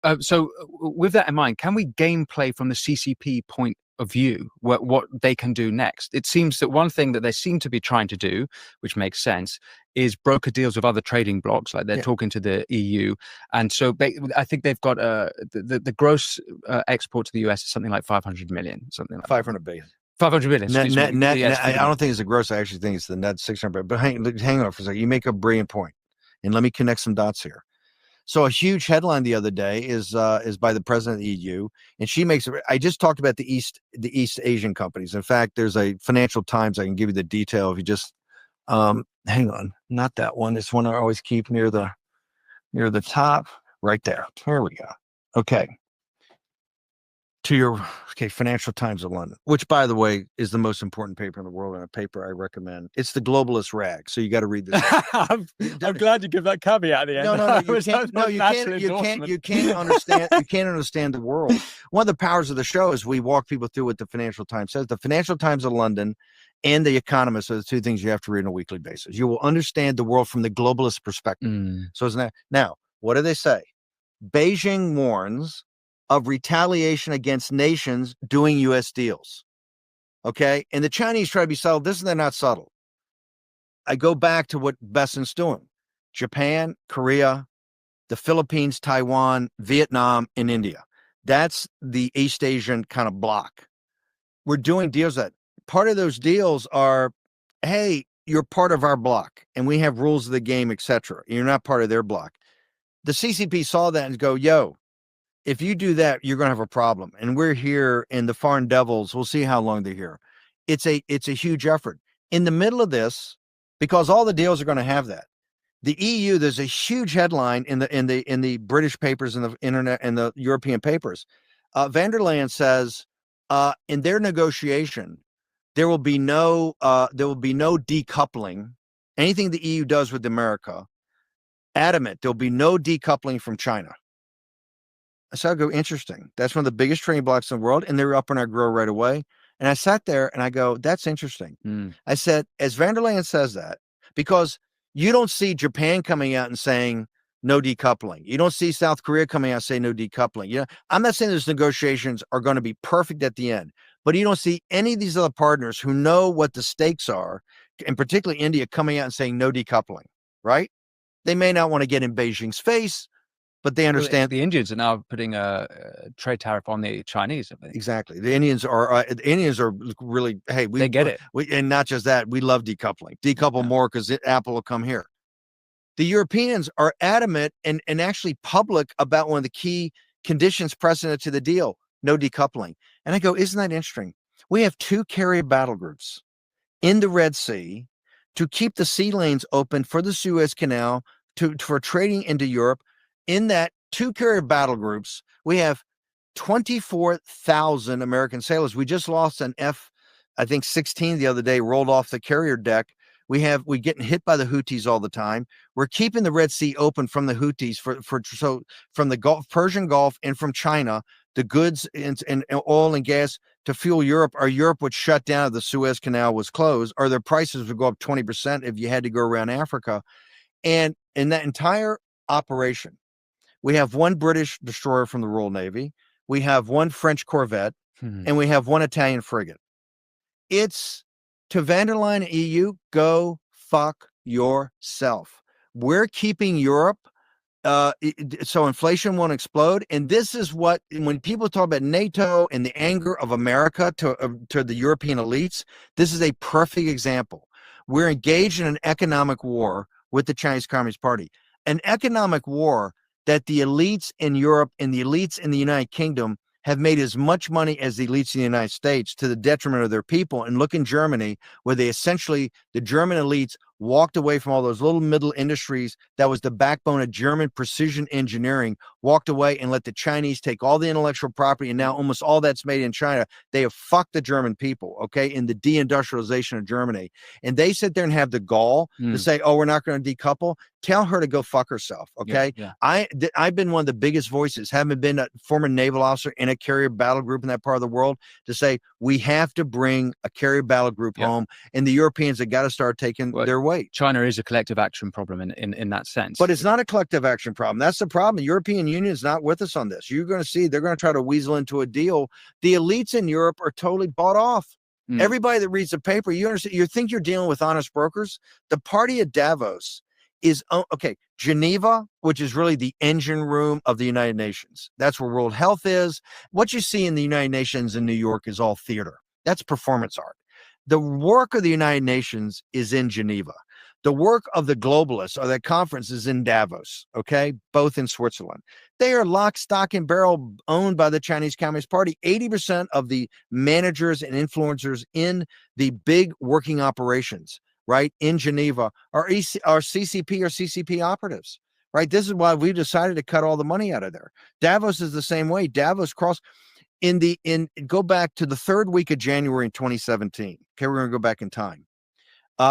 With that in mind, can we gameplay from the CCP point of view what they can do next? It seems that one thing that they seem to be trying to do, which makes sense, is broker deals with other trading blocs. Like they're talking to the EU, and so I think they've got the gross export to the US is something like 500 million, something like 500 billion. 500 billion. Net, I don't think it's the gross. I actually think it's the net 600. But hang on for a second. You make a brilliant point, and let me connect some dots here. So a huge headline the other day is by the president of the EU, and she makes. I just talked about the East Asian companies. In fact, there's a Financial Times. I can give you the detail if you just hang on. Not that one. It's one I always keep near the top, right there. Here we go. Okay. Financial Times of London, which, by the way, is the most important paper in the world and a paper I recommend. It's the globalist rag, so you got to read this. I'm glad you give that caveat at the end. You can't understand. You can't understand the world. One of the powers of the show is we walk people through what the Financial Times says. The Financial Times of London and The Economist are the two things you have to read on a weekly basis. You will understand the world from the globalist perspective. So isn't that now? What do they say? Beijing warns of retaliation against nations doing U.S. deals. Okay? And the Chinese try to be subtle. They're not subtle. I go back to what Besant's doing. Japan, Korea, the Philippines, Taiwan, Vietnam, and India. That's the East Asian kind of block. We're doing deals that part of those deals are, hey, you're part of our block and we have rules of the game, etc. You're not part of their block. The CCP saw that and go, yo, if you do that, you're going to have a problem. And we're here, and the foreign devils, we'll see how long they're here. It's a huge effort. In the middle of this, because all the deals are going to have that. The EU, there's a huge headline in the British papers and the internet and the European papers. Van der Leyen says in their negotiation, there will be no decoupling. Anything the EU does with America, adamant, there'll be no decoupling from China. So I go, interesting. That's one of the biggest trading blocks in the world, and they're up in our grow right away. And I sat there and I go, that's interesting. I said, as Van der Leyen says that, because you don't see Japan coming out and saying no decoupling. You don't see South Korea coming out and saying no decoupling. You know, I'm not saying those negotiations are going to be perfect at the end, but you don't see any of these other partners who know what the stakes are, and particularly India coming out and saying no decoupling, right? They may not want to get in Beijing's face, but they understand. The Indians are now putting a trade tariff on the Chinese. Exactly. The Indians are really, hey, they get it. And not just that, we love decoupling. Decouple more because Apple will come here. The Europeans are adamant and actually public about one of the key conditions precedent to the deal, no decoupling. And I go, isn't that interesting? We have two carrier battle groups in the Red Sea to keep the sea lanes open for the Suez Canal for trading into Europe. In that two carrier battle groups, we have 24,000 American sailors. We just lost an F-16 the other day, rolled off the carrier deck. We're getting hit by the Houthis all the time. We're keeping the Red Sea open from the Houthis so from the Persian Gulf and from China, the goods and oil and gas to fuel Europe. Or Europe would shut down if the Suez Canal was closed, or their prices would go up 20% if you had to go around Africa. And in that entire operation, we have one British destroyer from the Royal Navy, we have one French corvette, and we have one Italian frigate. It's to Van der Leyen and EU, go fuck yourself. We're keeping Europe so inflation won't explode. And this is what, when people talk about NATO and the anger of America to the European elites, this is a perfect example. We're engaged in an economic war with the Chinese Communist Party, an economic war that the elites in Europe and the elites in the United Kingdom have made as much money as the elites in the United States to the detriment of their people. And look in Germany, where they essentially, the German elites walked away from all those little middle industries that was the backbone of German precision engineering, walked away and let the Chinese take all the intellectual property, and now almost all that's made in China. They have fucked the German people, okay, in the deindustrialization of Germany. And they sit there and have the gall to say, oh, we're not going to decouple. Tell her to go fuck herself, okay? I've been one of the biggest voices, having been a former naval officer in a carrier battle group in that part of the world, to say we have to bring a carrier battle group home, and the Europeans have got to start taking their way. weight. China is a collective action problem in that sense. But it's not a collective action problem. That's the problem. The European Union is not with us on this. You're going to see they're going to try to weasel into a deal. The elites in Europe are totally bought off. Everybody that reads the paper, you understand, you think you're dealing with honest brokers. The party at Davos is, okay, Geneva, which is really the engine room of the United Nations. That's where World Health is. What you see in the United Nations in New York is all theater. That's performance art. The work of the United Nations is in Geneva. The work of the globalists or that conference is in Davos, okay, both in Switzerland. They are lock, stock, and barrel owned by the Chinese Communist Party. 80% of the managers and influencers in the big working operations, right, in Geneva are CCP or CCP operatives, right? This is why we decided to cut all the money out of there. Davos is the same way. Davos go back to the third week of January in 2017. Okay, we're going to go back in time.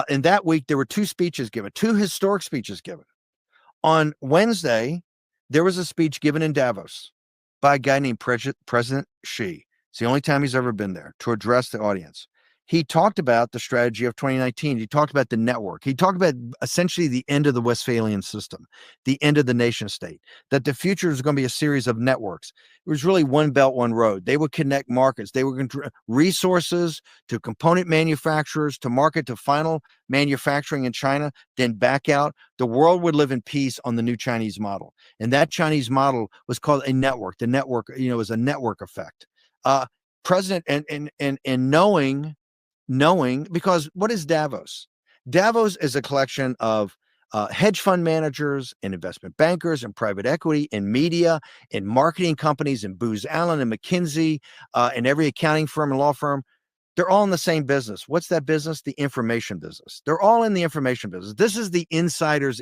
In that week, there were two historic speeches given. On Wednesday, there was a speech given in Davos by a guy named President Xi. It's the only time he's ever been there to address the audience. He talked about the strategy of 2019. He talked about the network. He talked about essentially the end of the Westphalian system, the end of the nation state, that the future is going to be a series of networks. It was really one belt, one road. They would connect markets. They were going to resources to component manufacturers, to market, to final manufacturing in China, then back out. The world would live in peace on the new Chinese model. And that Chinese model was called a network. The network, was a network effect. President and knowing, because what is Davos? Davos is a collection of hedge fund managers and investment bankers and private equity and media and marketing companies and Booz Allen and McKinsey and every accounting firm and law firm. They're all in the same business. What's that business? The information business. They're all in the information business. This is the insiders.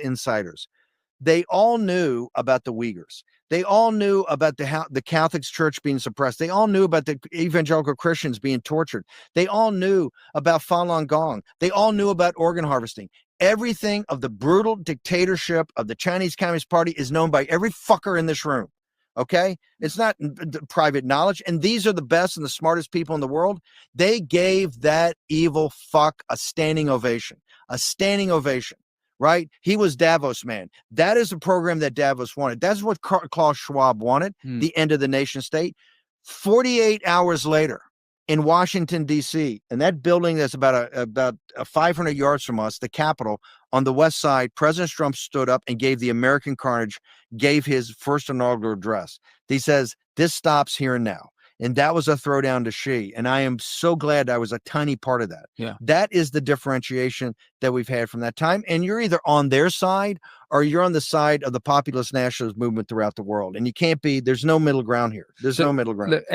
They all knew about the Uyghurs. They all knew about the Catholic Church being suppressed. They all knew about the evangelical Christians being tortured. They all knew about Falun Gong. They all knew about organ harvesting. Everything of the brutal dictatorship of the Chinese Communist Party is known by every fucker in this room. Okay? It's not private knowledge. And these are the best and the smartest people in the world. They gave that evil fuck a standing ovation. Right? He was Davos man. That is the program that Davos wanted. That's what Klaus Schwab wanted, the end of the nation state. 48 hours later in Washington, D.C., and that building that's about 500 yards from us, the Capitol, on the west side, President Trump stood up and gave the American carnage, gave his first inaugural address. He says, this stops here and now. And that was a throwdown to Xi. And I am so glad I was a tiny part of that. Yeah. That is the differentiation that we've had from that time. And you're either on their side or you're on the side of the populist nationalist movement throughout the world. And you can't be, there's no middle ground here. There's no middle ground. Look,